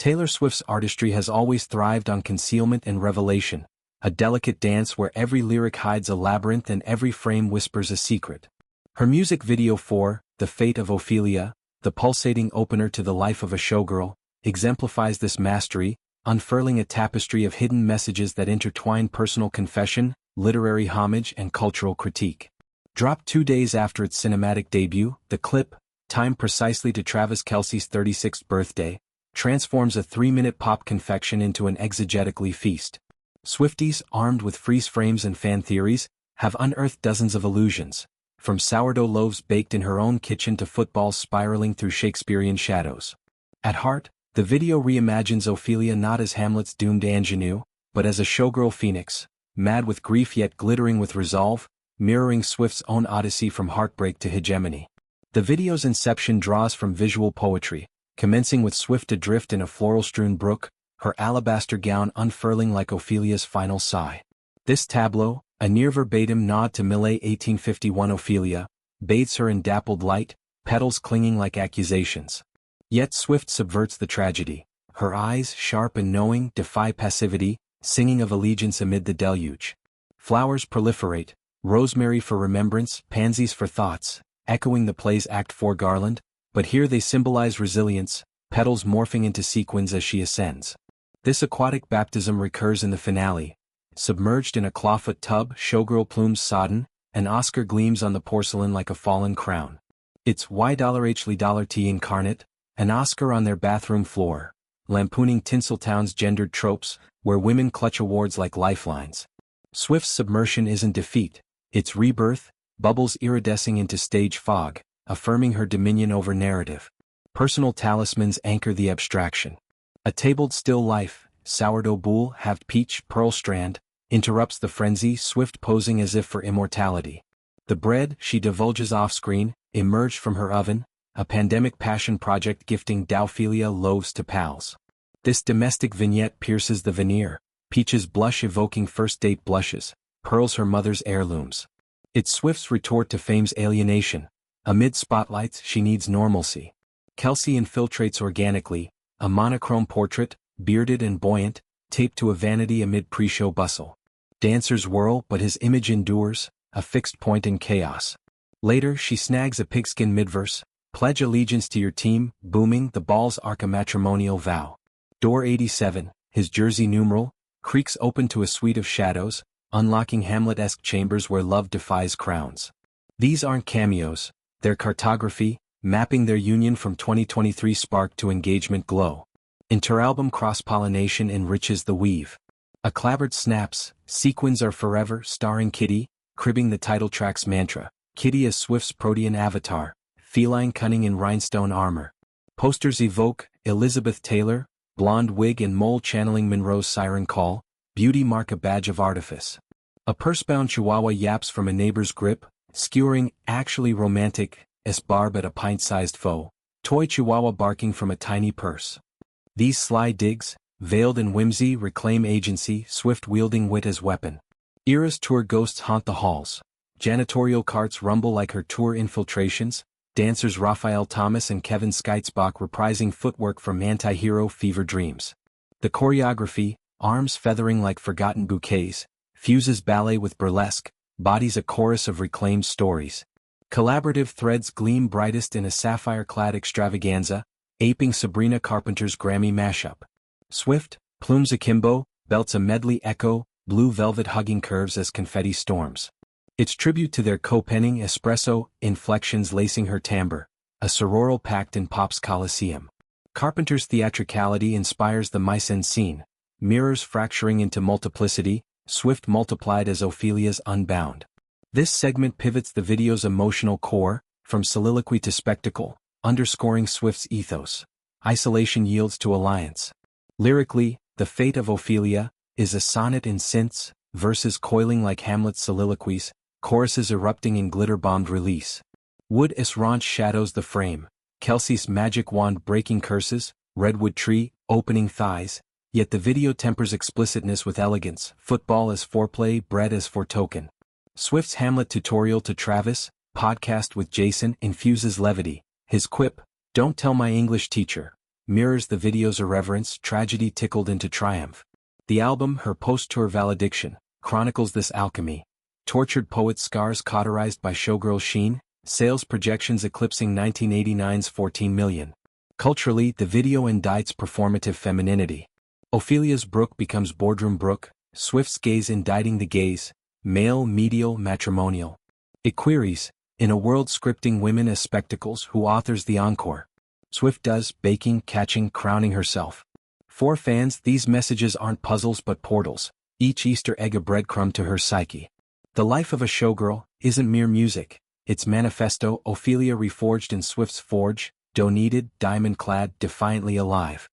Taylor Swift's artistry has always thrived on concealment and revelation, a delicate dance where every lyric hides a labyrinth and every frame whispers a secret. Her music video for The Fate of Ophelia, the pulsating opener to the life of a showgirl, exemplifies this mastery, unfurling a tapestry of hidden messages that intertwine personal confession, literary homage and cultural critique. Dropped 2 days after its cinematic debut, the clip, timed precisely to Travis Kelce's 36th birthday, transforms a 3-minute pop confection into an exegetically feast. Swifties, armed with freeze frames and fan theories, have unearthed dozens of allusions, from sourdough loaves baked in her own kitchen to footballs spiraling through Shakespearean shadows. At heart, the video reimagines Ophelia not as Hamlet's doomed ingenue, but as a showgirl phoenix, mad with grief yet glittering with resolve, mirroring Swift's own odyssey from heartbreak to hegemony. The video's inception draws from visual poetry, commencing with Swift adrift in a floral-strewn brook, her alabaster gown unfurling like Ophelia's final sigh. This tableau, a near-verbatim nod to Millet 1851 Ophelia, bathes her in dappled light, petals clinging like accusations. Yet Swift subverts the tragedy. Her eyes, sharp and knowing, defy passivity, singing of allegiance amid the deluge. Flowers proliferate, rosemary for remembrance, pansies for thoughts, echoing the play's Act 4 garland, but here they symbolize resilience, petals morphing into sequins as she ascends. This aquatic baptism recurs in the finale. Submerged in a clawfoot tub, showgirl plumes sodden, and Oscar gleams on the porcelain like a fallen crown. It's $T incarnate, an Oscar on their bathroom floor, lampooning Tinseltown's gendered tropes, where women clutch awards like lifelines. Swift's submersion isn't defeat, it's rebirth, bubbles iridescing into stage fog, affirming her dominion over narrative. Personal talismans anchor the abstraction. A tabled still life, sourdough boule, halved peach, pearl strand, interrupts the frenzy, Swift posing as if for immortality. The bread, she divulges off-screen, emerged from her oven, a pandemic passion project gifting Ophelia loaves to pals. This domestic vignette pierces the veneer, peaches blush evoking first-date blushes, pearls her mother's heirlooms. It's Swift's retort to fame's alienation. Amid spotlights, she needs normalcy. Kelce infiltrates organically, a monochrome portrait, bearded and buoyant, taped to a vanity amid pre-show bustle. Dancers whirl, but his image endures, a fixed point in chaos. Later, she snags a pigskin midverse, pledge allegiance to your team, booming, the balls arc a matrimonial vow. Door 87, his jersey numeral, creaks open to a suite of shadows, unlocking Hamlet-esque chambers where love defies crowns. These aren't cameos, they're cartography, mapping their union from 2023 spark to engagement glow. Interalbum cross-pollination enriches the weave. A clabbered snaps, sequins are forever, starring Kitty, cribbing the title track's mantra. Kitty as Swift's protean avatar, feline cunning in rhinestone armor. Posters evoke Elizabeth Taylor, blonde wig and mole channeling Monroe's siren call, beauty mark a badge of artifice. A purse-bound chihuahua yaps from a neighbor's grip, skewering, actually romantic, barb at a pint-sized foe, toy chihuahua barking from a tiny purse. These sly digs, veiled in whimsy, reclaim agency, Swift wielding wit as weapon. Eras tour ghosts haunt the halls. Janitorial carts rumble like her tour infiltrations, dancers Raphael Thomas and Kevin Skeitzbach reprising footwork from anti-hero fever dreams. The choreography, arms feathering like forgotten bouquets, fuses ballet with burlesque, bodies a chorus of reclaimed stories. Collaborative threads gleam brightest in a sapphire-clad extravaganza, aping Sabrina Carpenter's Grammy mashup. Swift, plumes akimbo, belts a medley echo, blue velvet hugging curves as confetti storms. It's tribute to their co-penning espresso, inflections lacing her timbre, a sororal pact in pop's coliseum. Carpenter's theatricality inspires the mise-en-scene, mirrors fracturing into multiplicity, Swift multiplied as Ophelia's unbound. This segment pivots the video's emotional core, from soliloquy to spectacle, underscoring Swift's ethos. Isolation yields to alliance. Lyrically, The Fate of Ophelia is a sonnet in synths, verses coiling like Hamlet's soliloquies, choruses erupting in glitter-bombed release. Wood raunch shadows the frame, Kelce's magic wand breaking curses, redwood tree, opening thighs, yet the video tempers explicitness with elegance, football as foreplay, bread as foretoken. Swift's Hamlet tutorial to Travis, podcast with Jason, infuses levity, his quip, "Don't tell my English teacher," mirrors the video's irreverence, tragedy tickled into triumph. The album, her post-tour valediction, chronicles this alchemy. Tortured poet scars cauterized by showgirl sheen, sales projections eclipsing 1989's 14 million. Culturally, the video indicts performative femininity. Ophelia's Brooke becomes boardroom Brooke, Swift's gaze indicting the gaze, male, medial, matrimonial. It queries, in a world scripting women as spectacles, who authors the encore? Swift does, baking, catching, crowning herself. For fans, these messages aren't puzzles but portals, each Easter egg a breadcrumb to her psyche. The life of a showgirl isn't mere music, it's manifesto, Ophelia reforged in Swift's forge, doe-kneaded, diamond-clad, defiantly alive.